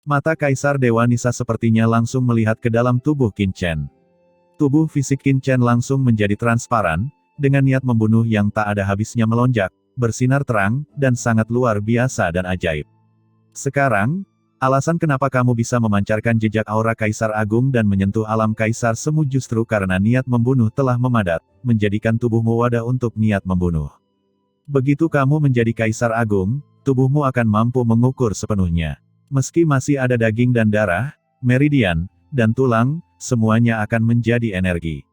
Mata Kaisar Dewa Nisa sepertinya langsung melihat ke dalam tubuh Qin Chen. Tubuh fisik Qin Chen langsung menjadi transparan, dengan niat membunuh yang tak ada habisnya melonjak, bersinar terang, dan sangat luar biasa dan ajaib. Sekarang, alasan kenapa kamu bisa memancarkan jejak aura Kaisar Agung dan menyentuh alam Kaisar Semu justru karena niat membunuh telah memadat, menjadikan tubuhmu wadah untuk niat membunuh. Begitu kamu menjadi Kaisar Agung, tubuhmu akan mampu mengukur sepenuhnya. Meski masih ada daging dan darah, meridian, dan tulang, semuanya akan menjadi energi.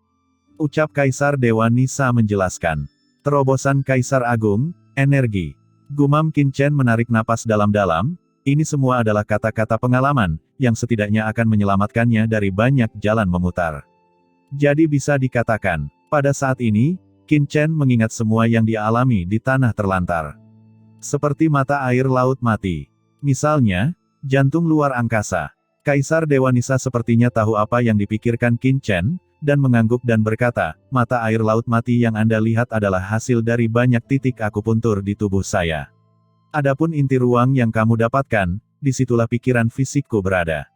Ucap Kaisar Dewa Nisa menjelaskan. Terobosan Kaisar Agung, energi. Gumam Qin Chen menarik napas dalam-dalam, ini semua adalah kata-kata pengalaman, yang setidaknya akan menyelamatkannya dari banyak jalan memutar. Jadi bisa dikatakan, pada saat ini, Qin Chen mengingat semua yang dia alami di tanah terlantar. Seperti mata air laut mati. Misalnya, jantung luar angkasa. Kaisar Dewa Nisa sepertinya tahu apa yang dipikirkan Qin Chen, dan mengangguk dan berkata, mata air laut mati yang Anda lihat adalah hasil dari banyak titik akupuntur di tubuh saya. Adapun inti ruang yang kamu dapatkan, disitulah pikiran fisikku berada.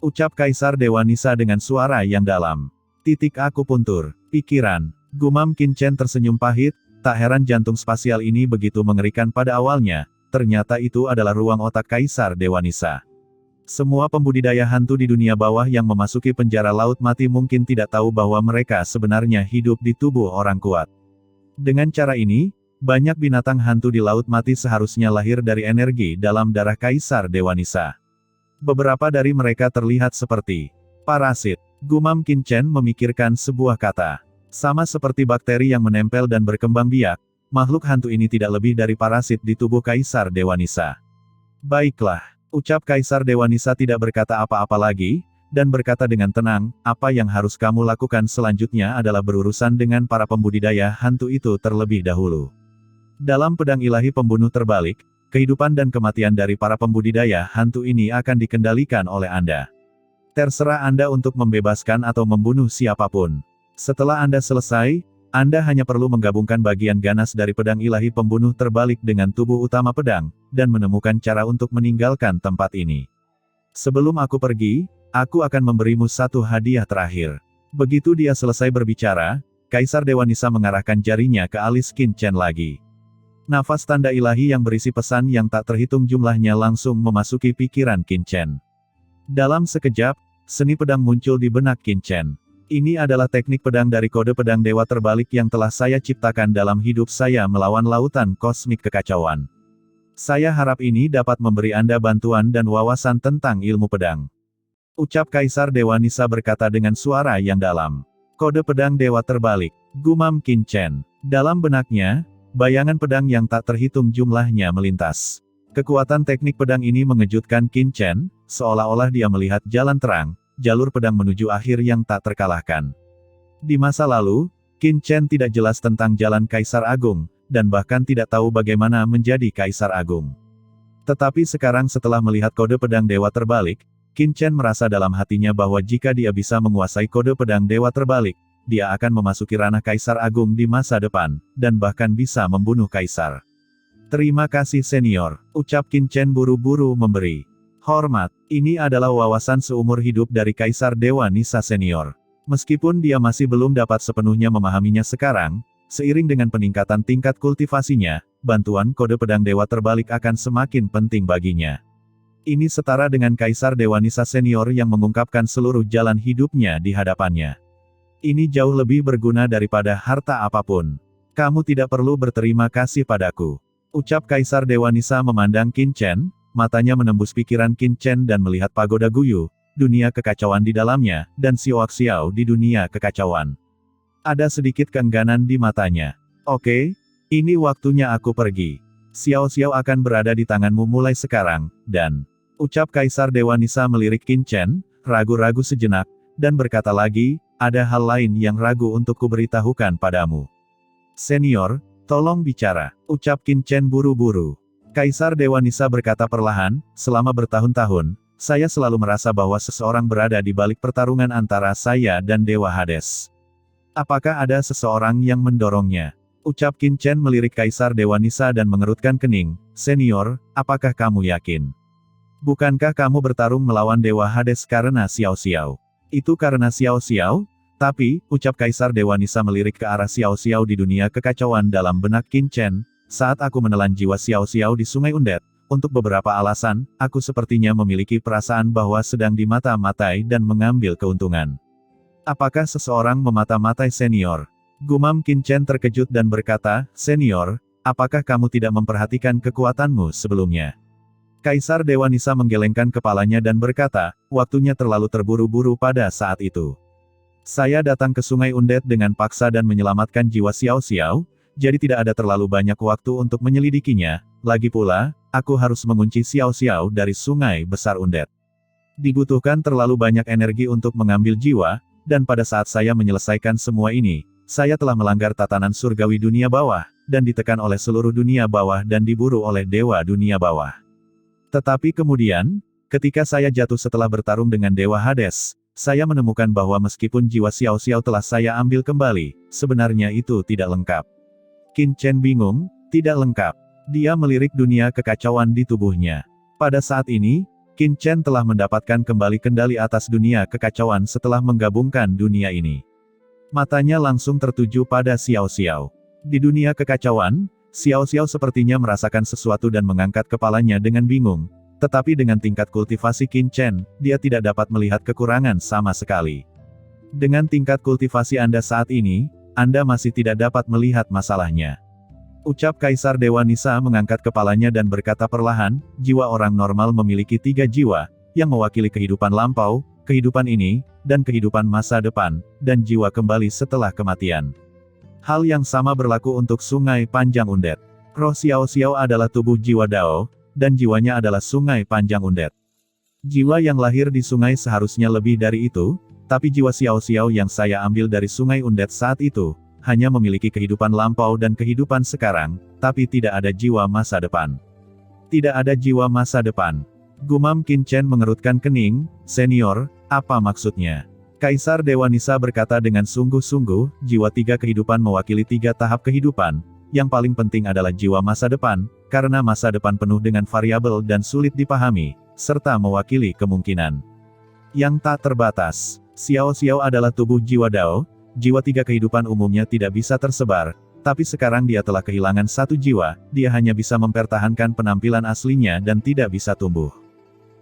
Ucap Kaisar Dewa Nisa dengan suara yang dalam. Titik akupuntur, pikiran. Gumam Qin Chen tersenyum pahit, tak heran jantung spasial ini begitu mengerikan pada awalnya, ternyata itu adalah ruang otak Kaisar Dewa Nisa. Semua pembudidaya hantu di dunia bawah yang memasuki penjara laut mati mungkin tidak tahu bahwa mereka sebenarnya hidup di tubuh orang kuat. Dengan cara ini, banyak binatang hantu di laut mati seharusnya lahir dari energi dalam darah Kaisar Dewa Nisa. Beberapa dari mereka terlihat seperti parasit. Gumam Qin Chen memikirkan sebuah kata. Sama seperti bakteri yang menempel dan berkembang biak, makhluk hantu ini tidak lebih dari parasit di tubuh Kaisar Dewa Nisa. Baiklah, ucap Kaisar Dewa Nisa tidak berkata apa-apa lagi, dan berkata dengan tenang, apa yang harus kamu lakukan selanjutnya adalah berurusan dengan para pembudidaya hantu itu terlebih dahulu. Dalam pedang ilahi pembunuh terbalik, kehidupan dan kematian dari para pembudidaya hantu ini akan dikendalikan oleh Anda. Terserah Anda untuk membebaskan atau membunuh siapapun. Setelah Anda selesai, Anda hanya perlu menggabungkan bagian ganas dari pedang ilahi pembunuh terbalik dengan tubuh utama pedang, dan menemukan cara untuk meninggalkan tempat ini. Sebelum aku pergi, aku akan memberimu satu hadiah terakhir. Begitu dia selesai berbicara, Kaisar Dewa Nisa mengarahkan jarinya ke alis Qin Chen lagi. Nafas tanda ilahi yang berisi pesan yang tak terhitung jumlahnya langsung memasuki pikiran Qin Chen. Dalam sekejap, seni pedang muncul di benak Qin Chen. Ini adalah teknik pedang dari kode pedang dewa terbalik yang telah saya ciptakan dalam hidup saya melawan lautan kosmik kekacauan. Saya harap ini dapat memberi Anda bantuan dan wawasan tentang ilmu pedang. Ucap Kaisar Dewa Nisa berkata dengan suara yang dalam. Kode pedang dewa terbalik. Gumam Qin Chen. Dalam benaknya, bayangan pedang yang tak terhitung jumlahnya melintas. Kekuatan teknik pedang ini mengejutkan Qin Chen, seolah-olah dia melihat jalan terang, jalur pedang menuju akhir yang tak terkalahkan. Di masa lalu, Qin Chen tidak jelas tentang jalan Kaisar Agung, dan bahkan tidak tahu bagaimana menjadi Kaisar Agung. Tetapi sekarang setelah melihat kode pedang dewa terbalik, Qin Chen merasa dalam hatinya bahwa jika dia bisa menguasai kode pedang dewa terbalik, dia akan memasuki ranah Kaisar Agung di masa depan, dan bahkan bisa membunuh Kaisar. Terima kasih senior, ucap Qin Chen buru-buru memberi hormat. Ini adalah wawasan seumur hidup dari Kaisar Dewa Nisa senior. Meskipun dia masih belum dapat sepenuhnya memahaminya sekarang, seiring dengan peningkatan tingkat kultivasinya, bantuan kode pedang dewa terbalik akan semakin penting baginya. Ini setara dengan Kaisar Dewa Nisa senior yang mengungkapkan seluruh jalan hidupnya di hadapannya. Ini jauh lebih berguna daripada harta apapun. Kamu tidak perlu berterima kasih padaku. Ucap Kaisar Dewa Nisa memandang Qin Chen, matanya menembus pikiran Qin Chen dan melihat pagoda Guyu, dunia kekacauan di dalamnya, dan Xiao Xiao di dunia kekacauan. Ada sedikit keengganan di matanya. Oke, ini waktunya aku pergi. Xiao Xiao akan berada di tanganmu mulai sekarang, dan... Ucap Kaisar Dewa Nisa melirik Qin Chen, ragu-ragu sejenak, dan berkata lagi, ada hal lain yang ragu untuk kuberitahukan padamu. Senior, tolong bicara, ucap Qin Chen buru-buru. Kaisar Dewa Nisa berkata perlahan, selama bertahun-tahun, saya selalu merasa bahwa seseorang berada di balik pertarungan antara saya dan Dewa Hades. Apakah ada seseorang yang mendorongnya? Ucap Qin Chen melirik Kaisar Dewa Nisa dan mengerutkan kening, senior, apakah kamu yakin? Bukankah kamu bertarung melawan Dewa Hades karena Xiao Xiao? Itu karena Xiao Xiao? Tapi, ucap Kaisar Dewa Nisa melirik ke arah Xiao Xiao di dunia kekacauan dalam benak Qin Chen. Saat aku menelan jiwa Xiao Xiao di Sungai Undead, untuk beberapa alasan, aku sepertinya memiliki perasaan bahwa sedang dimata-matai dan mengambil keuntungan. Apakah seseorang memata-matai senior? Gumam Qin Chen terkejut dan berkata, "Senior, apakah kamu tidak memperhatikan kekuatanmu sebelumnya?" Kaisar Dewa Nisa menggelengkan kepalanya dan berkata, "Waktunya terlalu terburu-buru pada saat itu. Saya datang ke Sungai Undead dengan paksa dan menyelamatkan jiwa Xiao Xiao, jadi tidak ada terlalu banyak waktu untuk menyelidikinya. Lagi pula, aku harus mengunci Xiao Xiao dari Sungai Besar Undead. Dibutuhkan terlalu banyak energi untuk mengambil jiwa, dan pada saat saya menyelesaikan semua ini, saya telah melanggar tatanan surgawi dunia bawah, dan ditekan oleh seluruh dunia bawah dan diburu oleh Dewa Dunia Bawah. Tetapi kemudian, ketika saya jatuh setelah bertarung dengan Dewa Hades, saya menemukan bahwa meskipun jiwa Xiao Xiao telah saya ambil kembali, sebenarnya itu tidak lengkap." Qin Chen bingung, tidak lengkap. Dia melirik dunia kekacauan di tubuhnya. Pada saat ini, Qin Chen telah mendapatkan kembali kendali atas dunia kekacauan setelah menggabungkan dunia ini. Matanya langsung tertuju pada Xiao Xiao. Di dunia kekacauan, Xiao Xiao sepertinya merasakan sesuatu dan mengangkat kepalanya dengan bingung. Tetapi dengan tingkat kultivasi Qin Chen, dia tidak dapat melihat kekurangan sama sekali. Dengan tingkat kultivasi Anda saat ini, Anda masih tidak dapat melihat masalahnya. Ucap Kaisar Dewa Nisa mengangkat kepalanya dan berkata perlahan, "Jiwa orang normal memiliki 3 jiwa, yang mewakili kehidupan lampau, kehidupan ini, dan kehidupan masa depan, dan jiwa kembali setelah kematian. Hal yang sama berlaku untuk Sungai Panjang Undead. Roh Xiao Xiao adalah tubuh jiwa Dao, dan jiwanya adalah Sungai Panjang Undead. Jiwa yang lahir di sungai seharusnya lebih dari itu, tapi jiwa Xiao Xiao yang saya ambil dari Sungai Undead saat itu, hanya memiliki kehidupan lampau dan kehidupan sekarang, tapi tidak ada jiwa masa depan. Tidak ada jiwa masa depan." Gumam Qin Chen mengerutkan kening, "Senior, apa maksudnya?" Kaisar Dewa Nisa berkata dengan sungguh-sungguh, jiwa 3 kehidupan mewakili 3 tahap kehidupan. Yang paling penting adalah jiwa masa depan, karena masa depan penuh dengan variabel dan sulit dipahami, serta mewakili kemungkinan yang tak terbatas. Xiao Xiao adalah tubuh jiwa Dao, jiwa 3 kehidupan umumnya tidak bisa tersebar, tapi sekarang dia telah kehilangan 1 jiwa, dia hanya bisa mempertahankan penampilan aslinya dan tidak bisa tumbuh.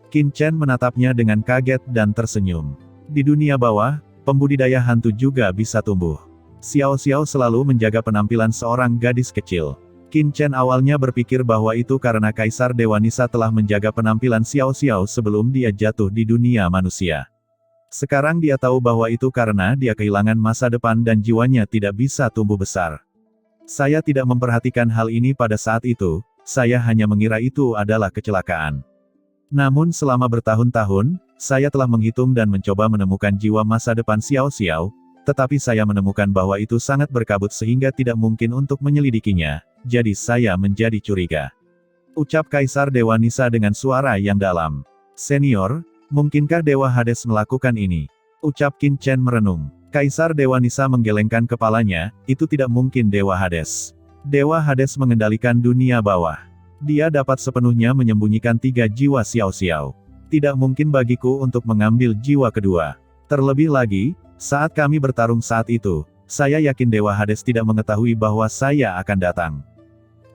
Qin Chen menatapnya dengan kaget dan tersenyum. Di dunia bawah, pembudidaya hantu juga bisa tumbuh. Xiao Xiao selalu menjaga penampilan seorang gadis kecil. Qin Chen awalnya berpikir bahwa itu karena Kaisar Dewa Nisa telah menjaga penampilan Xiao Xiao sebelum dia jatuh di dunia manusia. Sekarang dia tahu bahwa itu karena dia kehilangan masa depan dan jiwanya tidak bisa tumbuh besar. Saya tidak memperhatikan hal ini pada saat itu, saya hanya mengira itu adalah kecelakaan. Namun selama bertahun-tahun, saya telah menghitung dan mencoba menemukan jiwa masa depan Xiao Xiao, tetapi saya menemukan bahwa itu sangat berkabut sehingga tidak mungkin untuk menyelidikinya, jadi saya menjadi curiga. Ucap Kaisar Dewa Nisa dengan suara yang dalam. "Senior, mungkinkah Dewa Hades melakukan ini?" Ucap Qin Chen merenung. Kaisar Dewa Nisa menggelengkan kepalanya, "Itu tidak mungkin Dewa Hades. Dewa Hades mengendalikan dunia bawah. Dia dapat sepenuhnya menyembunyikan 3 jiwa Xiao Xiao. Tidak mungkin bagiku untuk mengambil jiwa kedua. Terlebih lagi, saat kami bertarung saat itu, saya yakin Dewa Hades tidak mengetahui bahwa saya akan datang.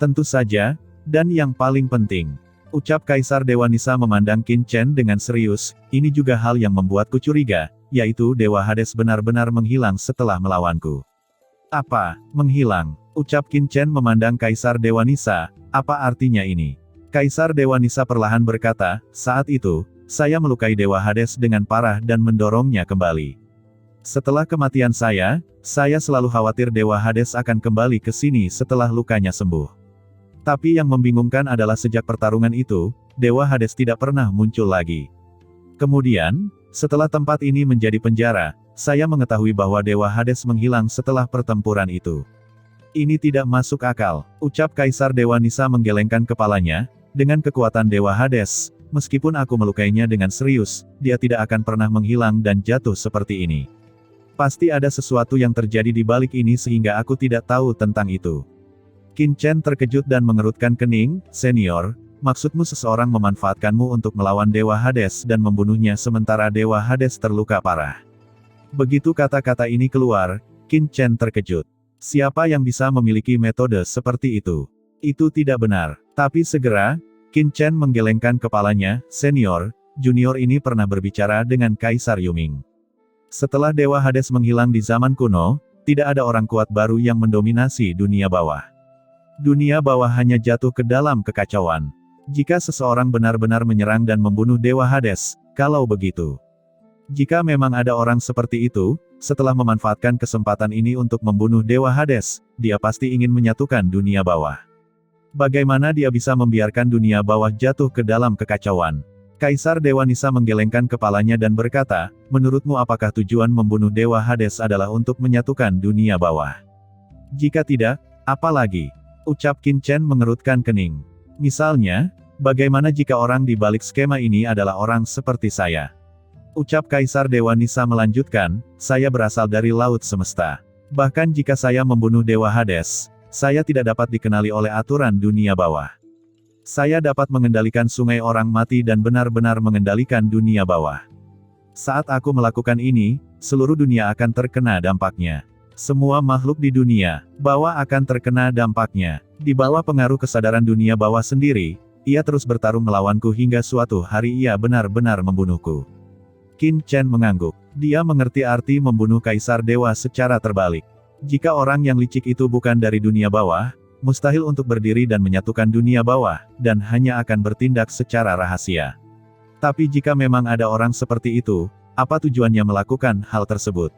Tentu saja, dan yang paling penting." Ucap Kaisar Dewa Nisa memandang Qin Chen dengan serius, "Ini juga hal yang membuatku curiga, yaitu Dewa Hades benar-benar menghilang setelah melawanku." "Apa, menghilang?" Ucap Qin Chen memandang Kaisar Dewa Nisa, "Apa artinya ini?" Kaisar Dewa Nisa perlahan berkata, "Saat itu, saya melukai Dewa Hades dengan parah dan mendorongnya kembali. Setelah kematian saya selalu khawatir Dewa Hades akan kembali ke sini setelah lukanya sembuh. Tapi yang membingungkan adalah sejak pertarungan itu, Dewa Hades tidak pernah muncul lagi. Kemudian, setelah tempat ini menjadi penjara, saya mengetahui bahwa Dewa Hades menghilang setelah pertempuran itu. Ini tidak masuk akal." Ucap Kaisar Dewa Nisa menggelengkan kepalanya, "Dengan kekuatan Dewa Hades, meskipun aku melukainya dengan serius, dia tidak akan pernah menghilang dan jatuh seperti ini. Pasti ada sesuatu yang terjadi di balik ini sehingga aku tidak tahu tentang itu." Qin Chen terkejut dan mengerutkan kening, "Senior, maksudmu seseorang memanfaatkanmu untuk melawan Dewa Hades dan membunuhnya sementara Dewa Hades terluka parah. Begitu kata-kata ini keluar, Qin Chen terkejut. Siapa yang bisa memiliki metode seperti itu? Itu tidak benar. Tapi segera, Qin Chen menggelengkan kepalanya, senior, junior ini pernah berbicara dengan Kaisar Yuming. Setelah Dewa Hades menghilang di zaman kuno, tidak ada orang kuat baru yang mendominasi dunia bawah. Dunia bawah hanya jatuh ke dalam kekacauan. Jika seseorang benar-benar menyerang dan membunuh Dewa Hades, kalau begitu. Jika memang ada orang seperti itu, setelah memanfaatkan kesempatan ini untuk membunuh Dewa Hades, dia pasti ingin menyatukan dunia bawah. Bagaimana dia bisa membiarkan dunia bawah jatuh ke dalam kekacauan? Kaisar Dewa Nisa menggelengkan kepalanya dan berkata, menurutmu apakah tujuan membunuh Dewa Hades adalah untuk menyatukan dunia bawah? Jika tidak, apa lagi? Ucap Qin Chen mengerutkan kening. Misalnya, bagaimana jika orang di balik skema ini adalah orang seperti saya? Ucap Kaisar Dewa Nisa melanjutkan, saya berasal dari Laut Semesta. Bahkan jika saya membunuh Dewa Hades, saya tidak dapat dikenali oleh aturan dunia bawah. Saya dapat mengendalikan sungai orang mati dan benar-benar mengendalikan dunia bawah. Saat aku melakukan ini, seluruh dunia akan terkena dampaknya. Semua makhluk di dunia bawah akan terkena dampaknya. Di bawah pengaruh kesadaran dunia bawah sendiri, ia terus bertarung melawanku hingga suatu hari ia benar-benar membunuhku. Qin Chen mengangguk. Dia mengerti arti membunuh Kaisar Dewa secara terbalik. Jika orang yang licik itu bukan dari dunia bawah, mustahil untuk berdiri dan menyatukan dunia bawah, dan hanya akan bertindak secara rahasia. Tapi jika memang ada orang seperti itu, apa tujuannya melakukan hal tersebut?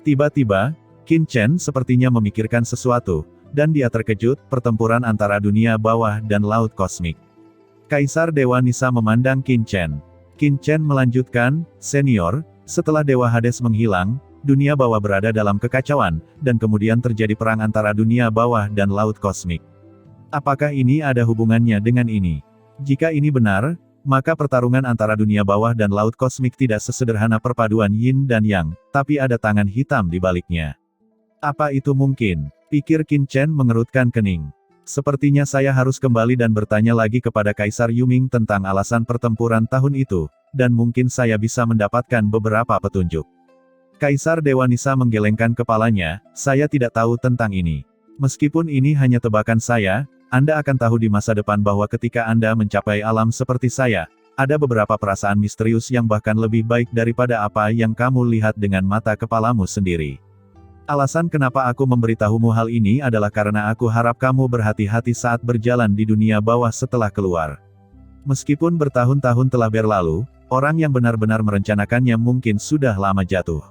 Tiba-tiba, Qin Chen sepertinya memikirkan sesuatu, dan dia terkejut, pertempuran antara dunia bawah dan laut kosmik. Kaisar Dewa Nisa memandang Qin Chen. Qin Chen melanjutkan, senior, setelah Dewa Hades menghilang, dunia bawah berada dalam kekacauan, dan kemudian terjadi perang antara dunia bawah dan laut kosmik. Apakah ini ada hubungannya dengan ini? Jika ini benar, maka pertarungan antara dunia bawah dan laut kosmik tidak sesederhana perpaduan yin dan yang, tapi ada tangan hitam di baliknya. Apa itu mungkin? Pikir Qin Chen mengerutkan kening. Sepertinya saya harus kembali dan bertanya lagi kepada Kaisar Yuming tentang alasan pertempuran tahun itu, dan mungkin saya bisa mendapatkan beberapa petunjuk. Kaisar Dewa Nisa menggelengkan kepalanya, saya tidak tahu tentang ini. Meskipun ini hanya tebakan saya, Anda akan tahu di masa depan bahwa ketika Anda mencapai alam seperti saya, ada beberapa perasaan misterius yang bahkan lebih baik daripada apa yang kamu lihat dengan mata kepalamu sendiri. Alasan kenapa aku memberitahumu hal ini adalah karena aku harap kamu berhati-hati saat berjalan di dunia bawah setelah keluar. Meskipun bertahun-tahun telah berlalu, orang yang benar-benar merencanakannya mungkin sudah lama jatuh.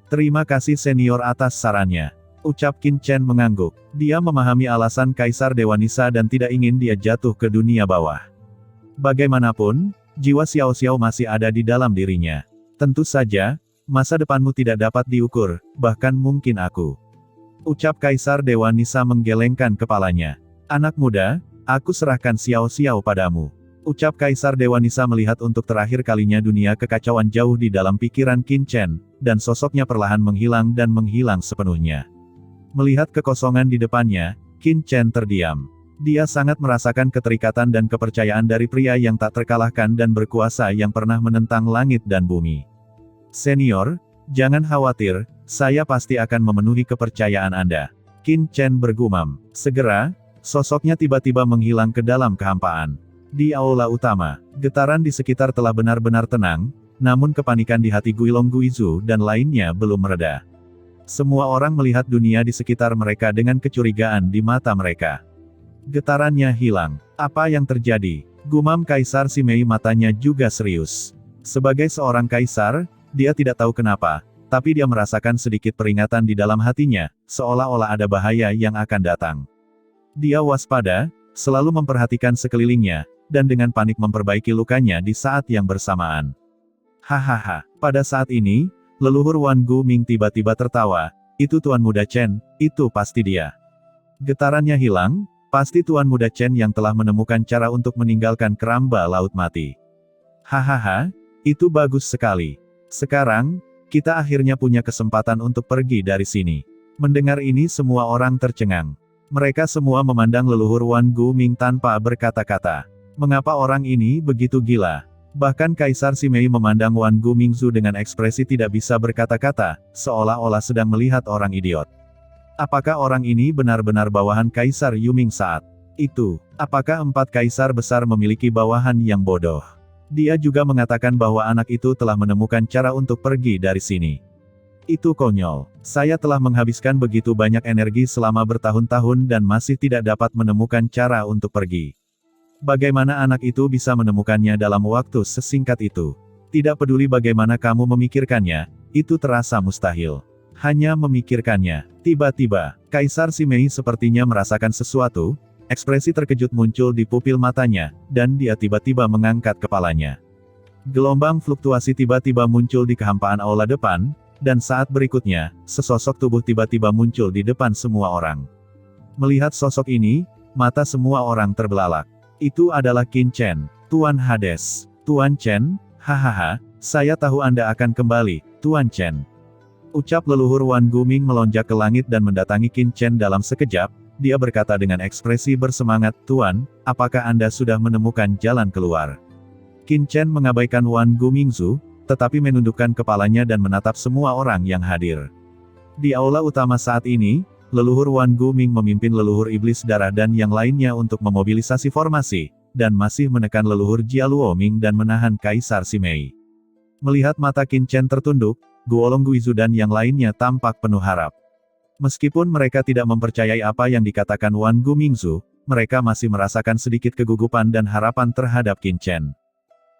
Terima kasih senior atas sarannya. Ucap Qin Chen mengangguk. Dia memahami alasan Kaisar Dewa Nisa dan tidak ingin dia jatuh ke dunia bawah. Bagaimanapun, jiwa Xiao Xiao masih ada di dalam dirinya. Tentu saja, masa depanmu tidak dapat diukur, bahkan mungkin aku. Ucap Kaisar Dewa Nisa menggelengkan kepalanya. Anak muda, aku serahkan Xiao Xiao padamu. Ucap Kaisar Dewa Nisa melihat untuk terakhir kalinya dunia kekacauan jauh di dalam pikiran Qin Chen, dan sosoknya perlahan menghilang dan menghilang sepenuhnya. Melihat kekosongan di depannya, Qin Chen terdiam. Dia sangat merasakan keterikatan dan kepercayaan dari pria yang tak terkalahkan dan berkuasa yang pernah menentang langit dan bumi. Senior, jangan khawatir, saya pasti akan memenuhi kepercayaan Anda. Qin Chen bergumam. Segera, sosoknya tiba-tiba menghilang ke dalam kehampaan. Di aula utama, getaran di sekitar telah benar-benar tenang, namun kepanikan di hati Guilong Guizu dan lainnya belum mereda. Semua orang melihat dunia di sekitar mereka dengan kecurigaan di mata mereka. Getarannya hilang. Apa yang terjadi? Gumam Kaisar Simei, matanya juga serius. Sebagai seorang kaisar, dia tidak tahu kenapa, tapi dia merasakan sedikit peringatan di dalam hatinya, seolah-olah ada bahaya yang akan datang. Dia waspada, selalu memperhatikan sekelilingnya, dan dengan panik memperbaiki lukanya di saat yang bersamaan. Hahaha, pada saat ini, leluhur Wan Guming tiba-tiba tertawa, itu Tuan Muda Chen, itu pasti dia. Getarannya hilang, pasti Tuan Muda Chen yang telah menemukan cara untuk meninggalkan keramba laut mati. Hahaha, itu bagus sekali. Sekarang, kita akhirnya punya kesempatan untuk pergi dari sini. Mendengar ini semua orang tercengang. Mereka semua memandang leluhur Wan Guming tanpa berkata-kata. Mengapa orang ini begitu gila? Bahkan Kaisar Simei memandang Wan Gumingzu dengan ekspresi tidak bisa berkata-kata, seolah-olah sedang melihat orang idiot. Apakah orang ini benar-benar bawahan Kaisar Yuming saat itu? Apakah 4 kaisar besar memiliki bawahan yang bodoh? Dia juga mengatakan bahwa anak itu telah menemukan cara untuk pergi dari sini. Itu konyol. Saya telah menghabiskan begitu banyak energi selama bertahun-tahun dan masih tidak dapat menemukan cara untuk pergi. Bagaimana anak itu bisa menemukannya dalam waktu sesingkat itu? Tidak peduli bagaimana kamu memikirkannya, itu terasa mustahil. Hanya memikirkannya. Tiba-tiba, Kaisar Simei sepertinya merasakan sesuatu, ekspresi terkejut muncul di pupil matanya, dan dia tiba-tiba mengangkat kepalanya. Gelombang fluktuasi tiba-tiba muncul di kehampaan aula depan, dan saat berikutnya, sesosok tubuh tiba-tiba muncul di depan semua orang. Melihat sosok ini, mata semua orang terbelalak. Itu adalah Qin Chen, Tuan Hades. Tuan Chen, hahaha, saya tahu Anda akan kembali, Tuan Chen. Ucap leluhur Wan Guming melonjak ke langit dan mendatangi Qin Chen dalam sekejap, dia berkata dengan ekspresi bersemangat, Tuan, apakah Anda sudah menemukan jalan keluar? Qin Chen mengabaikan Wan Gumingzu, tetapi menundukkan kepalanya dan menatap semua orang yang hadir. Di aula utama saat ini, leluhur Wan Guming memimpin leluhur iblis darah dan yang lainnya untuk memobilisasi formasi, dan masih menekan leluhur Jia Luoming dan menahan Kaisar Simei. Melihat mata Qin Chen tertunduk, Guolong Guizu dan yang lainnya tampak penuh harap. Meskipun mereka tidak mempercayai apa yang dikatakan Wan Gumingzu, mereka masih merasakan sedikit kegugupan dan harapan terhadap Qin Chen.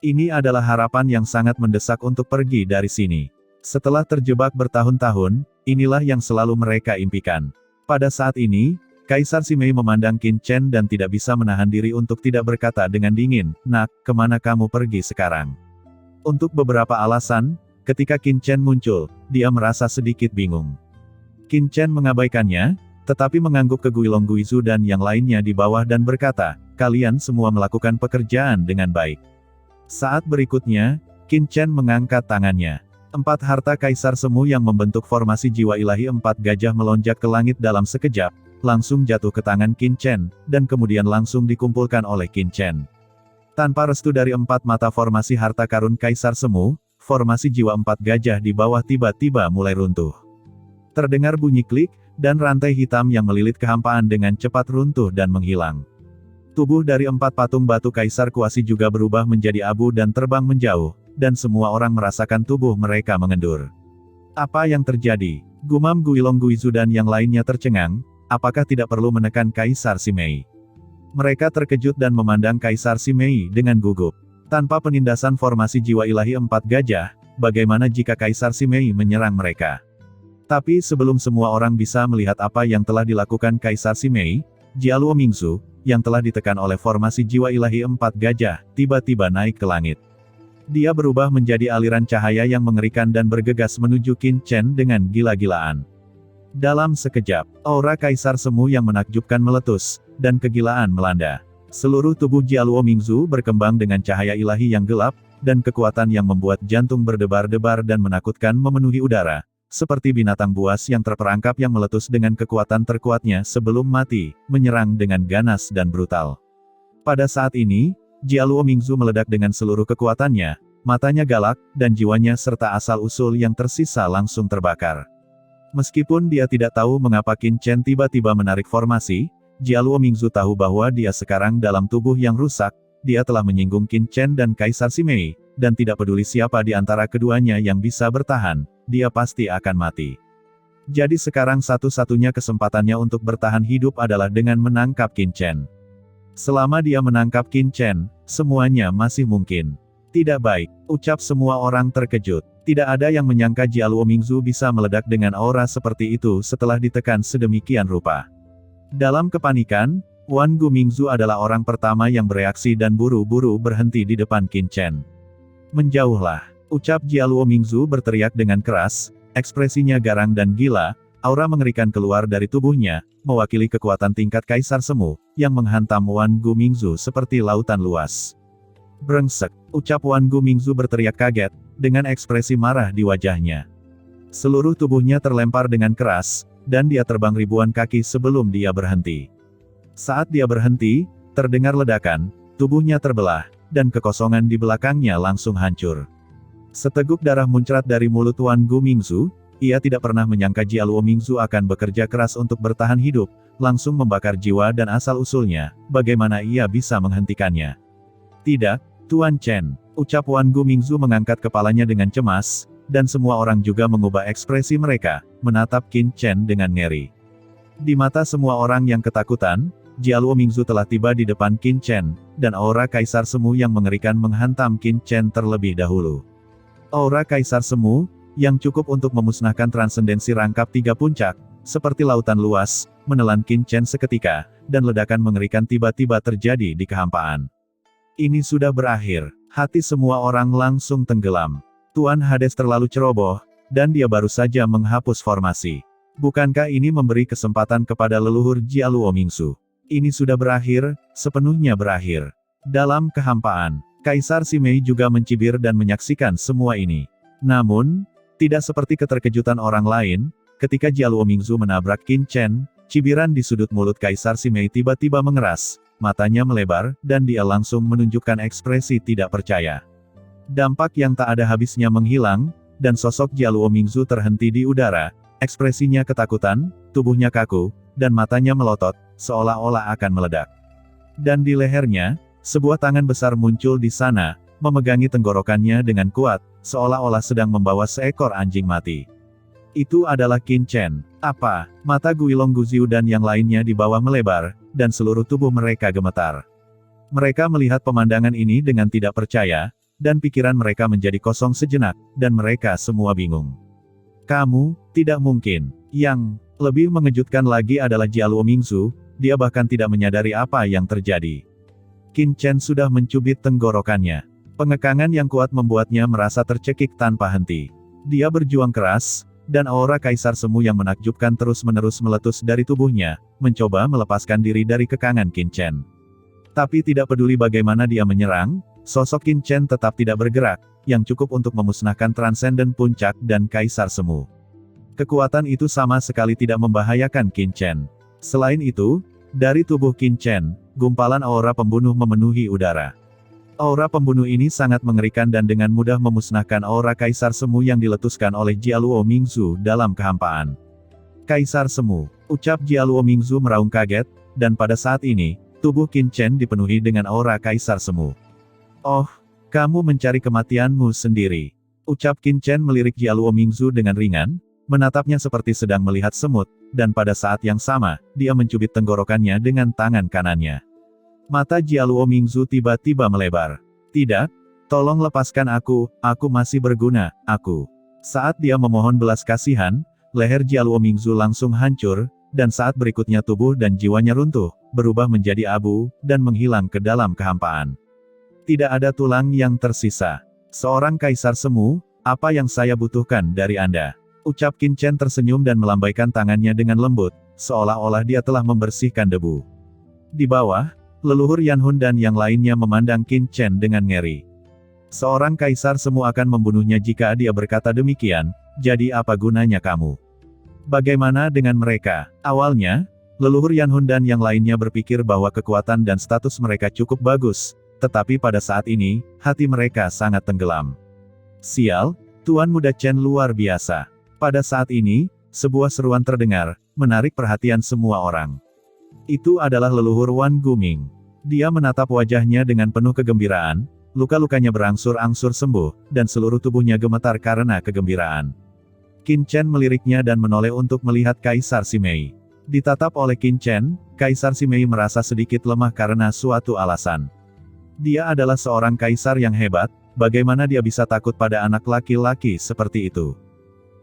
Ini adalah harapan yang sangat mendesak untuk pergi dari sini. Setelah terjebak bertahun-tahun, inilah yang selalu mereka impikan. Pada saat ini, Kaisar Simei memandang Qin Chen dan tidak bisa menahan diri untuk tidak berkata dengan dingin, Nak, kemana kamu pergi sekarang? Untuk beberapa alasan, ketika Qin Chen muncul, dia merasa sedikit bingung. Qin Chen mengabaikannya, tetapi mengangguk ke Guilong Guizu dan yang lainnya di bawah dan berkata, kalian semua melakukan pekerjaan dengan baik. Saat berikutnya, Qin Chen mengangkat tangannya. 4 harta kaisar semu yang membentuk formasi jiwa ilahi 4 gajah melonjak ke langit dalam sekejap, langsung jatuh ke tangan Qin Chen, dan kemudian langsung dikumpulkan oleh Qin Chen. Tanpa restu dari 4 mata formasi harta karun kaisar semu, formasi jiwa 4 gajah di bawah tiba-tiba mulai runtuh. Terdengar bunyi klik, dan rantai hitam yang melilit kehampaan dengan cepat runtuh dan menghilang. Tubuh dari 4 patung batu kaisar kuasi juga berubah menjadi abu dan terbang menjauh, dan semua orang merasakan tubuh mereka mengendur. Apa yang terjadi? Gumam Guilong Guizu dan yang lainnya tercengang, apakah tidak perlu menekan Kaisar Simei? Mereka terkejut dan memandang Kaisar Simei dengan gugup. Tanpa penindasan formasi jiwa ilahi 4 gajah, bagaimana jika Kaisar Simei menyerang mereka? Tapi sebelum semua orang bisa melihat apa yang telah dilakukan Kaisar Simei, Jia Luomingzu, yang telah ditekan oleh formasi jiwa ilahi 4 gajah, tiba-tiba naik ke langit. Dia berubah menjadi aliran cahaya yang mengerikan dan bergegas menuju Qin Chen dengan gila-gilaan. Dalam sekejap, aura Kaisar Semu yang menakjubkan meletus, dan kegilaan melanda. Seluruh tubuh Jia Luomingzu berkembang dengan cahaya ilahi yang gelap, dan kekuatan yang membuat jantung berdebar-debar dan menakutkan memenuhi udara. Seperti binatang buas yang terperangkap yang meletus dengan kekuatan terkuatnya sebelum mati, menyerang dengan ganas dan brutal. Pada saat ini, Jia Luomingzu meledak dengan seluruh kekuatannya, matanya galak, dan jiwanya serta asal-usul yang tersisa langsung terbakar. Meskipun dia tidak tahu mengapa Qin Chen tiba-tiba menarik formasi, Jia Luomingzu tahu bahwa dia sekarang dalam tubuh yang rusak, dia telah menyinggung Qin Chen dan Kaisar Simei, dan tidak peduli siapa di antara keduanya yang bisa bertahan, dia pasti akan mati. Jadi sekarang satu-satunya kesempatannya untuk bertahan hidup adalah dengan menangkap Qin Chen. Selama dia menangkap Qin Chen, semuanya masih mungkin. Tidak baik, ucap semua orang terkejut. Tidak ada yang menyangka Jia Luomingzu bisa meledak dengan aura seperti itu setelah ditekan sedemikian rupa. Dalam kepanikan, Wan Gumingzu adalah orang pertama yang bereaksi dan buru-buru berhenti di depan Qin Chen. Menjauhlah, ucap Jia Luomingzu berteriak dengan keras, ekspresinya garang dan gila, aura mengerikan keluar dari tubuhnya, mewakili kekuatan tingkat Kaisar Semu, yang menghantam Wan Gumingzu seperti lautan luas. Brengsek, ucap Wan Gumingzu berteriak kaget, dengan ekspresi marah di wajahnya. Seluruh tubuhnya terlempar dengan keras, dan dia terbang ribuan kaki sebelum dia berhenti. Saat dia berhenti, terdengar ledakan, tubuhnya terbelah, dan kekosongan di belakangnya langsung hancur. Seteguk darah muncrat dari mulut Wan Gu Mingzu. Ia tidak pernah menyangka Jialuo Mingzu akan bekerja keras untuk bertahan hidup, langsung membakar jiwa dan asal-usulnya, bagaimana ia bisa menghentikannya. Tidak, Tuan Chen, ucap Wan Gu Mingzu mengangkat kepalanya dengan cemas, dan semua orang juga mengubah ekspresi mereka, menatap Qin Chen dengan ngeri. Di mata semua orang yang ketakutan, Jialuo Mingzu telah tiba di depan Qin Chen, dan aura Kaisar Semu yang mengerikan menghantam Qin Chen terlebih dahulu. Aura Kaisar Semu, yang cukup untuk memusnahkan transendensi rangkap tiga puncak, seperti lautan luas, menelan Qin Chen seketika, dan ledakan mengerikan tiba-tiba terjadi di kehampaan. Ini sudah berakhir, hati semua orang langsung tenggelam. Tuan Hades terlalu ceroboh, dan dia baru saja menghapus formasi. Bukankah ini memberi kesempatan kepada leluhur Jialuo Mingzu? Ini sudah berakhir, sepenuhnya berakhir. Dalam kehampaan, Kaisar Simei juga mencibir dan menyaksikan semua ini. Namun, tidak seperti keterkejutan orang lain, ketika Jialuo Mingzu menabrak Qin Chen, cibiran di sudut mulut Kaisar Simei tiba-tiba mengeras, matanya melebar, dan dia langsung menunjukkan ekspresi tidak percaya. Dampak yang tak ada habisnya menghilang, dan sosok Jialuo Mingzu terhenti di udara, ekspresinya ketakutan, tubuhnya kaku, dan matanya melotot, seolah-olah akan meledak. Dan di lehernya, sebuah tangan besar muncul di sana, memegangi tenggorokannya dengan kuat, seolah-olah sedang membawa seekor anjing mati. Itu adalah Qin Chen. Apa? Mata Guilong Guziu dan yang lainnya di bawah melebar, dan seluruh tubuh mereka gemetar. Mereka melihat pemandangan ini dengan tidak percaya, dan pikiran mereka menjadi kosong sejenak, dan mereka semua bingung. Kamu, tidak mungkin. Yang lebih mengejutkan lagi adalah Jialuo Mingzu, dia bahkan tidak menyadari apa yang terjadi. Qin Chen sudah mencubit tenggorokannya. Pengekangan yang kuat membuatnya merasa tercekik tanpa henti. Dia berjuang keras, dan aura Kaisar Semu yang menakjubkan terus-menerus meletus dari tubuhnya, mencoba melepaskan diri dari kekangan Qin Chen. Tapi tidak peduli bagaimana dia menyerang, sosok Qin Chen tetap tidak bergerak, yang cukup untuk memusnahkan transenden puncak dan Kaisar Semu. Kekuatan itu sama sekali tidak membahayakan Qin Chen. Selain itu, dari tubuh Qin Chen, gumpalan aura pembunuh memenuhi udara. Aura pembunuh ini sangat mengerikan dan dengan mudah memusnahkan aura Kaisar Semu yang diletuskan oleh Jialuo Mingzu dalam kehampaan. Kaisar Semu, ucap Jialuo Mingzu meraung kaget, dan pada saat ini, tubuh Qin Chen dipenuhi dengan aura Kaisar Semu. Oh, kamu mencari kematianmu sendiri. Ucap Qin Chen melirik Jialuo Mingzu dengan ringan, menatapnya seperti sedang melihat semut, dan pada saat yang sama, dia mencubit tenggorokannya dengan tangan kanannya. Mata Jialuo Mingzu tiba-tiba melebar. Tidak, tolong lepaskan aku masih berguna, aku. Saat dia memohon belas kasihan, leher Jialuo Mingzu langsung hancur, dan saat berikutnya tubuh dan jiwanya runtuh, berubah menjadi abu, dan menghilang ke dalam kehampaan. Tidak ada tulang yang tersisa. Seorang Kaisar Semu, apa yang saya butuhkan dari Anda? Ucap Qin Chen tersenyum dan melambaikan tangannya dengan lembut, seolah-olah dia telah membersihkan debu. Di bawah, leluhur Yanhun dan yang lainnya memandang Qin Chen dengan ngeri. Seorang Kaisar Semu akan membunuhnya jika dia berkata demikian, jadi apa gunanya kamu? Bagaimana dengan mereka? Awalnya, leluhur Yanhun dan yang lainnya berpikir bahwa kekuatan dan status mereka cukup bagus, tetapi pada saat ini, hati mereka sangat tenggelam. Sial, Tuan Muda Chen luar biasa. Pada saat ini, sebuah seruan terdengar, menarik perhatian semua orang. Itu adalah leluhur Wan Guming. Dia menatap wajahnya dengan penuh kegembiraan, luka-lukanya berangsur-angsur sembuh, dan seluruh tubuhnya gemetar karena kegembiraan. Qin Chen meliriknya dan menoleh untuk melihat Kaisar Simei. Ditatap oleh Qin Chen, Kaisar Simei merasa sedikit lemah karena suatu alasan. Dia adalah seorang kaisar yang hebat, bagaimana dia bisa takut pada anak laki-laki seperti itu?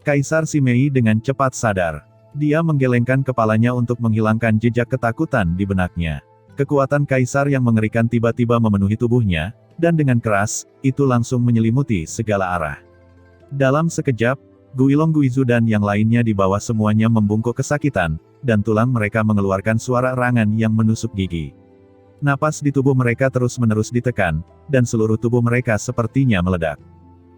Kaisar Simei dengan cepat sadar. Dia menggelengkan kepalanya untuk menghilangkan jejak ketakutan di benaknya. Kekuatan kaisar yang mengerikan tiba-tiba memenuhi tubuhnya, dan dengan keras, itu langsung menyelimuti segala arah. Dalam sekejap, Guilong Guizu dan yang lainnya di bawah semuanya membungkuk kesakitan, dan tulang mereka mengeluarkan suara erangan yang menusuk gigi. Napas di tubuh mereka terus-menerus ditekan, dan seluruh tubuh mereka sepertinya meledak.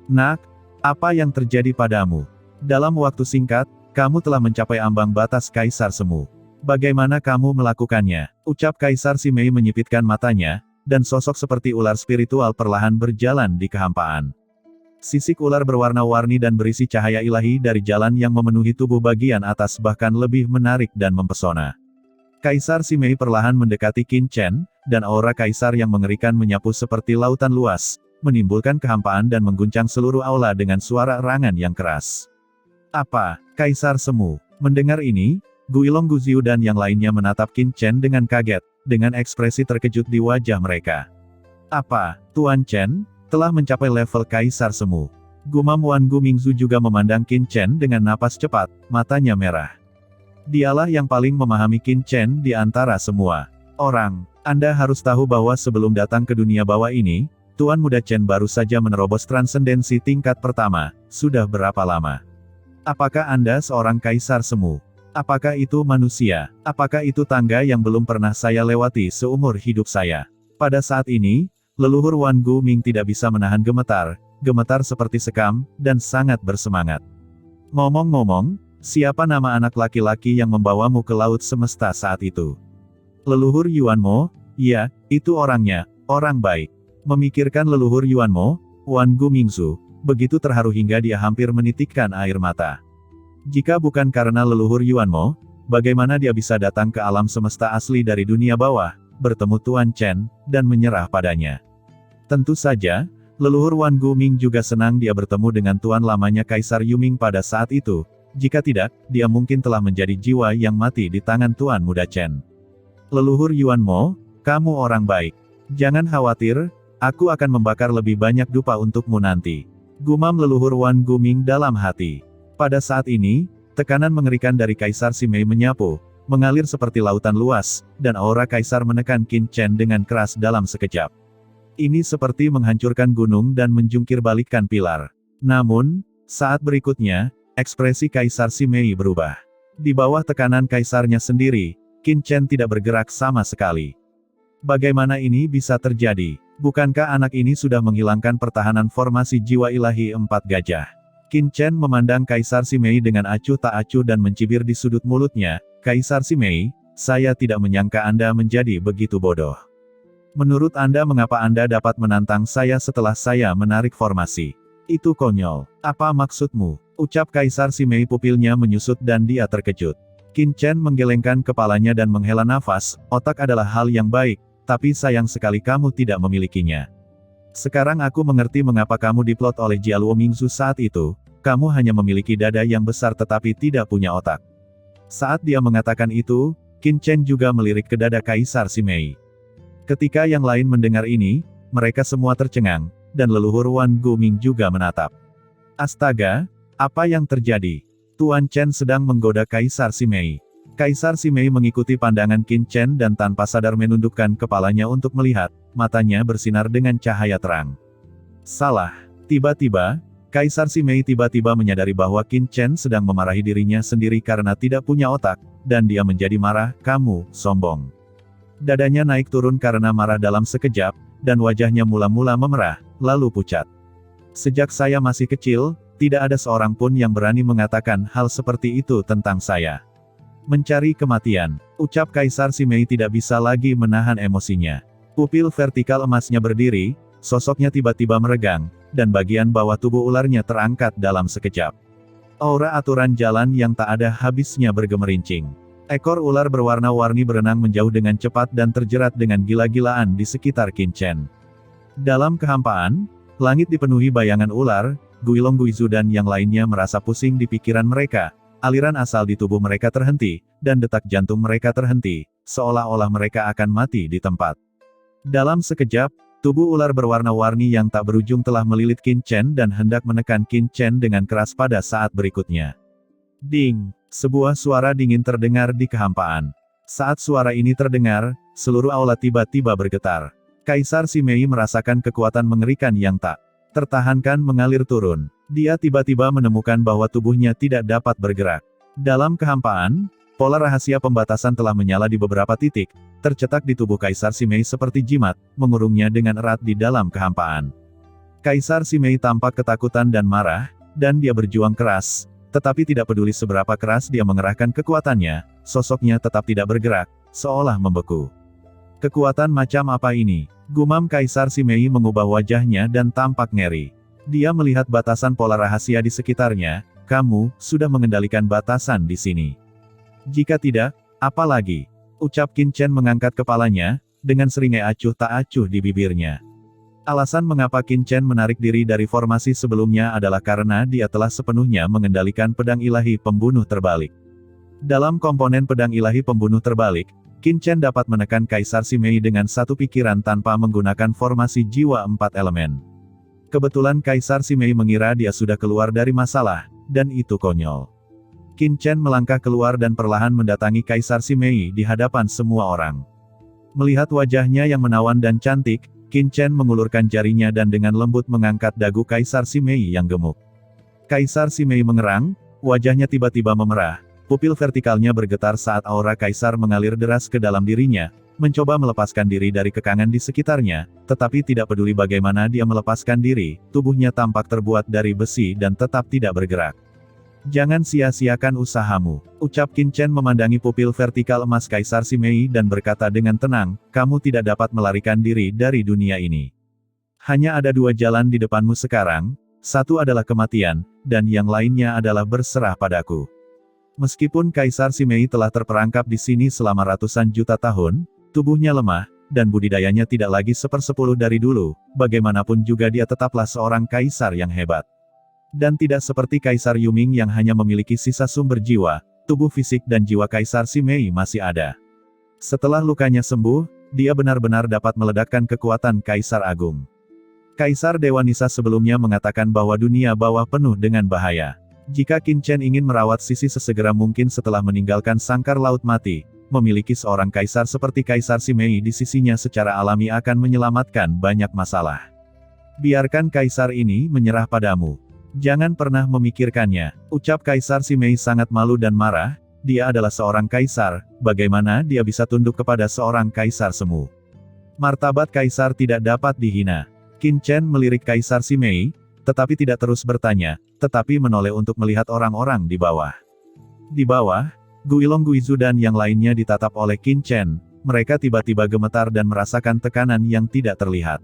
Nak, apa yang terjadi padamu? Dalam waktu singkat, kamu telah mencapai ambang batas Kaisar Semu. Bagaimana kamu melakukannya? Ucap Kaisar Simei menyipitkan matanya, dan sosok seperti ular spiritual perlahan berjalan di kehampaan. Sisik ular berwarna-warni dan berisi cahaya ilahi dari jalan yang memenuhi tubuh bagian atas bahkan lebih menarik dan mempesona. Kaisar Simei perlahan mendekati Qin Chen, dan aura kaisar yang mengerikan menyapu seperti lautan luas, menimbulkan kehampaan dan mengguncang seluruh aula dengan suara erangan yang keras. Apa, Kaisar Semu? Mendengar ini, Guilong Guziu dan yang lainnya menatap Qin Chen dengan kaget, dengan ekspresi terkejut di wajah mereka. Apa, Tuan Chen, telah mencapai level Kaisar Semu? Gumam Wan Gu Mingzu juga memandang Qin Chen dengan napas cepat, matanya merah. Dialah yang paling memahami Qin Chen di antara semua orang. Anda harus tahu bahwa sebelum datang ke dunia bawah ini, Tuan Muda Chen baru saja menerobos transendensi tingkat pertama. Sudah berapa lama? Apakah Anda seorang Kaisar Semu? Apakah itu manusia? Apakah itu tangga yang belum pernah saya lewati seumur hidup saya? Pada saat ini, leluhur Wan Gu Ming tidak bisa menahan gemetar seperti sekam, dan sangat bersemangat. Ngomong-ngomong, siapa nama anak laki-laki yang membawamu ke laut semesta saat itu? Leluhur Yuan Mo? Ya, itu orangnya, orang baik. Memikirkan leluhur Yuan Mo, Wan Gu Mingzu, begitu terharu hingga dia hampir menitikkan air mata. Jika bukan karena leluhur Yuan Mo, bagaimana dia bisa datang ke alam semesta asli dari dunia bawah, bertemu Tuan Chen, dan menyerah padanya? Tentu saja, leluhur Wan Gu Ming juga senang dia bertemu dengan tuan lamanya Kaisar Yuming pada saat itu. Jika tidak, dia mungkin telah menjadi jiwa yang mati di tangan Tuan Muda Chen. Leluhur Yuan Mo, kamu orang baik. Jangan khawatir, aku akan membakar lebih banyak dupa untukmu nanti. Gumam leluhur Wan Gu Ming dalam hati. Pada saat ini, tekanan mengerikan dari Kaisar Simei menyapu, mengalir seperti lautan luas, dan aura Kaisar menekan Qin Chen dengan keras dalam sekejap. Ini seperti menghancurkan gunung dan menjungkir balikkan pilar. Namun, saat berikutnya, ekspresi Kaisar Simei berubah. Di bawah tekanan kaisarnya sendiri, Qin Chen tidak bergerak sama sekali. Bagaimana ini bisa terjadi? Bukankah anak ini sudah menghilangkan pertahanan formasi jiwa ilahi 4 gajah? Qin Chen memandang Kaisar Simei dengan acuh tak acuh dan mencibir di sudut mulutnya. Kaisar Simei, saya tidak menyangka Anda menjadi begitu bodoh. Menurut Anda mengapa Anda dapat menantang saya setelah saya menarik formasi? Itu konyol. Apa maksudmu? Ucap Kaisar Simei, pupilnya menyusut dan dia terkejut. Qin Chen menggelengkan kepalanya dan menghela nafas, otak adalah hal yang baik, tapi sayang sekali kamu tidak memilikinya. Sekarang aku mengerti mengapa kamu diplot oleh Jialuo Mingzu saat itu, kamu hanya memiliki dada yang besar tetapi tidak punya otak. Saat dia mengatakan itu, Qin Chen juga melirik ke dada Kaisar Simei. Ketika yang lain mendengar ini, mereka semua tercengang, dan leluhur Wan Gu Ming juga menatap. Astaga! Apa yang terjadi? Tuan Chen sedang menggoda Kaisar Simei. Kaisar Simei mengikuti pandangan Qin Chen dan tanpa sadar menundukkan kepalanya untuk melihat, matanya bersinar dengan cahaya terang. Salah. Tiba-tiba, Kaisar Simei tiba-tiba menyadari bahwa Qin Chen sedang memarahi dirinya sendiri karena tidak punya otak, dan dia menjadi marah, kamu, sombong. Dadanya naik turun karena marah dalam sekejap, dan wajahnya mula-mula memerah, lalu pucat. Sejak saya masih kecil, tidak ada seorang pun yang berani mengatakan hal seperti itu tentang saya. Mencari kematian, ucap Kaisar Simei tidak bisa lagi menahan emosinya. Pupil vertikal emasnya berdiri, sosoknya tiba-tiba meregang, dan bagian bawah tubuh ularnya terangkat dalam sekejap. Aura aturan jalan yang tak ada habisnya bergemerincing. Ekor ular berwarna-warni berenang menjauh dengan cepat dan terjerat dengan gila-gilaan di sekitar Qin Chen. Dalam kehampaan, langit dipenuhi bayangan ular. Guilong Guizu dan yang lainnya merasa pusing di pikiran mereka, aliran asal di tubuh mereka terhenti, dan detak jantung mereka terhenti, seolah-olah mereka akan mati di tempat. Dalam sekejap, tubuh ular berwarna-warni yang tak berujung telah melilit Qin Chen dan hendak menekan Qin Chen dengan keras pada saat berikutnya. Ding! Sebuah suara dingin terdengar di kehampaan. Saat suara ini terdengar, seluruh aula tiba-tiba bergetar. Kaisar Simei merasakan kekuatan mengerikan yang tak tertahankan mengalir turun. Dia tiba-tiba menemukan bahwa tubuhnya tidak dapat bergerak. Dalam kehampaan, pola rahasia pembatasan telah menyala di beberapa titik, tercetak di tubuh Kaisar Simei seperti jimat, mengurungnya dengan erat di dalam kehampaan. Kaisar Simei tampak ketakutan dan marah, dan dia berjuang keras, tetapi tidak peduli seberapa keras dia mengerahkan kekuatannya, sosoknya tetap tidak bergerak, seolah membeku. Kekuatan macam apa ini? Gumam Kaisar Simei mengubah wajahnya dan tampak ngeri. Dia melihat batasan pola rahasia di sekitarnya. Kamu sudah mengendalikan batasan di sini. Jika tidak, apa lagi? Ucap Qin Chen mengangkat kepalanya, dengan seringai acuh tak acuh di bibirnya. Alasan mengapa Qin Chen menarik diri dari formasi sebelumnya adalah karena dia telah sepenuhnya mengendalikan pedang ilahi pembunuh terbalik. Dalam komponen pedang ilahi pembunuh terbalik, Qin Chen dapat menekan Kaisar Simei dengan satu pikiran tanpa menggunakan formasi jiwa 4 elemen. Kebetulan Kaisar Simei mengira dia sudah keluar dari masalah, dan itu konyol. Qin Chen melangkah keluar dan perlahan mendatangi Kaisar Simei di hadapan semua orang. Melihat wajahnya yang menawan dan cantik, Qin Chen mengulurkan jarinya dan dengan lembut mengangkat dagu Kaisar Simei yang gemuk. Kaisar Simei mengerang, wajahnya tiba-tiba memerah, pupil vertikalnya bergetar saat aura Kaisar mengalir deras ke dalam dirinya, mencoba melepaskan diri dari kekangan di sekitarnya, tetapi tidak peduli bagaimana dia melepaskan diri, tubuhnya tampak terbuat dari besi dan tetap tidak bergerak. Jangan sia-siakan usahamu, ucap Qin Chen memandangi pupil vertikal emas Kaisar Simei dan berkata dengan tenang, kamu tidak dapat melarikan diri dari dunia ini. Hanya ada dua jalan di depanmu sekarang, satu adalah kematian, dan yang lainnya adalah berserah padaku. Meskipun Kaisar Simei telah terperangkap di sini selama ratusan juta tahun, tubuhnya lemah, dan budidayanya tidak lagi sepersepuluh dari dulu, bagaimanapun juga dia tetaplah seorang kaisar yang hebat. Dan tidak seperti Kaisar Yuming yang hanya memiliki sisa sumber jiwa, tubuh fisik dan jiwa Kaisar Simei masih ada. Setelah lukanya sembuh, dia benar-benar dapat meledakkan kekuatan Kaisar Agung. Kaisar Dewa Nisa sebelumnya mengatakan bahwa dunia bawah penuh dengan bahaya. Jika Qin Chen ingin merawat sisi sesegera mungkin setelah meninggalkan sangkar laut mati, memiliki seorang kaisar seperti Kaisar Simei di sisinya secara alami akan menyelamatkan banyak masalah. Biarkan kaisar ini menyerah padamu. Jangan pernah memikirkannya, ucap Kaisar Simei sangat malu dan marah, dia adalah seorang kaisar, bagaimana dia bisa tunduk kepada seorang kaisar semu. Martabat kaisar tidak dapat dihina. Qin Chen melirik Kaisar Simei, tetapi tidak terus bertanya, tetapi menoleh untuk melihat orang-orang di bawah. Di bawah, Guilong Guizu dan yang lainnya ditatap oleh Qin Chen, mereka tiba-tiba gemetar dan merasakan tekanan yang tidak terlihat.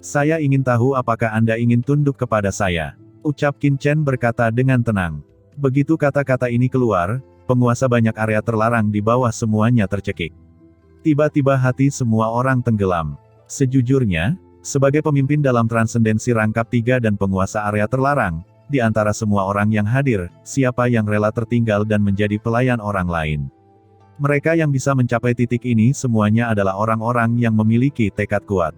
Saya ingin tahu apakah Anda ingin tunduk kepada saya. Ucap Qin Chen berkata dengan tenang. Begitu kata-kata ini keluar, penguasa banyak area terlarang di bawah semuanya tercekik. Tiba-tiba hati semua orang tenggelam. Sejujurnya, sebagai pemimpin dalam transendensi rangkap 3 dan penguasa area terlarang, di antara semua orang yang hadir, siapa yang rela tertinggal dan menjadi pelayan orang lain? Mereka yang bisa mencapai titik ini semuanya adalah orang-orang yang memiliki tekad kuat.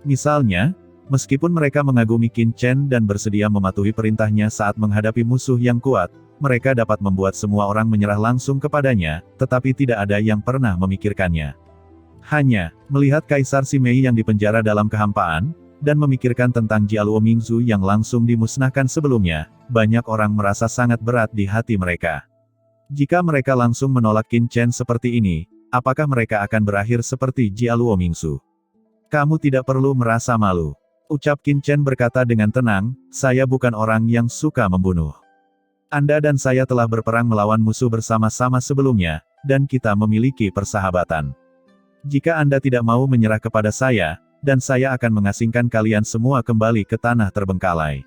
Misalnya, meskipun mereka mengagumi Qin Chen dan bersedia mematuhi perintahnya saat menghadapi musuh yang kuat, mereka dapat membuat semua orang menyerah langsung kepadanya, tetapi tidak ada yang pernah memikirkannya. Hanya, melihat Kaisar Simei yang dipenjara dalam kehampaan, dan memikirkan tentang Jialuo Mingzu yang langsung dimusnahkan sebelumnya, banyak orang merasa sangat berat di hati mereka. Jika mereka langsung menolak Qin Chen seperti ini, apakah mereka akan berakhir seperti Jialuo Mingzu? Kamu tidak perlu merasa malu. Ucap Qin Chen berkata dengan tenang, saya bukan orang yang suka membunuh. Anda dan saya telah berperang melawan musuh bersama-sama sebelumnya, dan kita memiliki persahabatan. Jika Anda tidak mau menyerah kepada saya, dan saya akan mengasingkan kalian semua kembali ke tanah terbengkalai.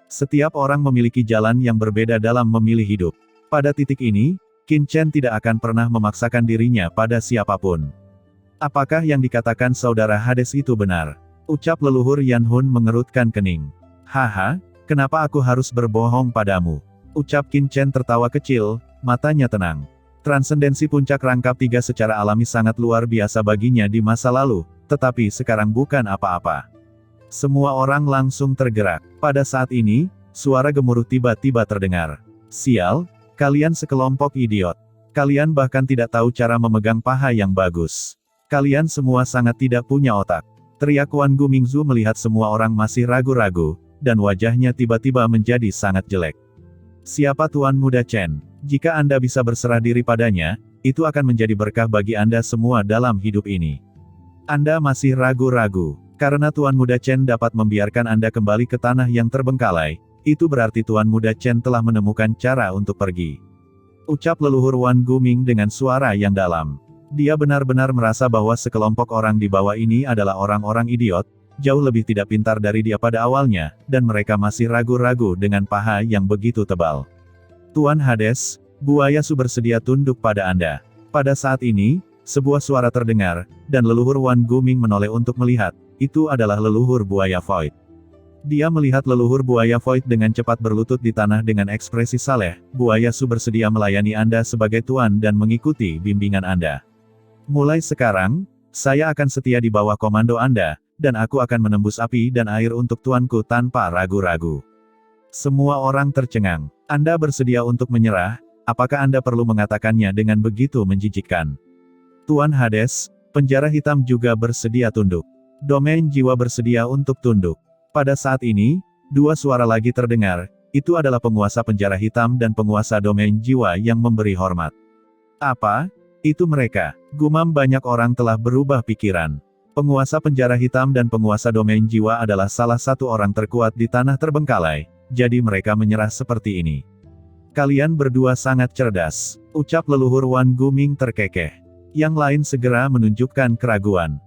Setiap orang memiliki jalan yang berbeda dalam memilih hidup. Pada titik ini, Qin Chen tidak akan pernah memaksakan dirinya pada siapapun. Apakah yang dikatakan saudara Hades itu benar? Ucap leluhur Yan Hun mengerutkan kening. Haha, kenapa aku harus berbohong padamu? Ucap Qin Chen tertawa kecil, matanya tenang. Transendensi puncak rangkap 3 secara alami sangat luar biasa baginya di masa lalu, tetapi sekarang bukan apa-apa. Semua orang langsung tergerak. Pada saat ini, suara gemuruh tiba-tiba terdengar. Sial, kalian sekelompok idiot. Kalian bahkan tidak tahu cara memegang paha yang bagus. Kalian semua sangat tidak punya otak. Teriak Wan Gumingzu melihat semua orang masih ragu-ragu, dan wajahnya tiba-tiba menjadi sangat jelek. Siapa Tuan Muda Chen? Jika Anda bisa berserah diri padanya, itu akan menjadi berkah bagi Anda semua dalam hidup ini. Anda masih ragu-ragu, karena Tuan Muda Chen dapat membiarkan Anda kembali ke tanah yang terbengkalai, itu berarti Tuan Muda Chen telah menemukan cara untuk pergi. Ucap leluhur Wan Guming dengan suara yang dalam. Dia benar-benar merasa bahwa sekelompok orang di bawah ini adalah orang-orang idiot, jauh lebih tidak pintar dari dia pada awalnya, dan mereka masih ragu-ragu dengan paha yang begitu tebal. Tuan Hades, buaya Su bersedia tunduk pada Anda. Pada saat ini, sebuah suara terdengar, dan leluhur Wan Guming menoleh untuk melihat. Itu adalah leluhur buaya Void. Dia melihat leluhur buaya Void dengan cepat berlutut di tanah dengan ekspresi saleh. Buaya Su bersedia melayani Anda sebagai tuan dan mengikuti bimbingan Anda. Mulai sekarang, saya akan setia di bawah komando Anda, dan aku akan menembus api dan air untuk tuanku tanpa ragu-ragu. Semua orang tercengang. Anda bersedia untuk menyerah? Apakah Anda perlu mengatakannya dengan begitu menjijikkan? Tuan Hades, penjara hitam juga bersedia tunduk. Domain jiwa bersedia untuk tunduk. Pada saat ini, dua suara lagi terdengar, itu adalah penguasa penjara hitam dan penguasa domain jiwa yang memberi hormat. Apa? Itu mereka. Gumam banyak orang telah berubah pikiran. Penguasa penjara hitam dan penguasa domain jiwa adalah salah satu orang terkuat di tanah terbengkalai, jadi mereka menyerah seperti ini. Kalian berdua sangat cerdas, ucap leluhur Wan Guming terkekeh. Yang lain segera menunjukkan keraguan.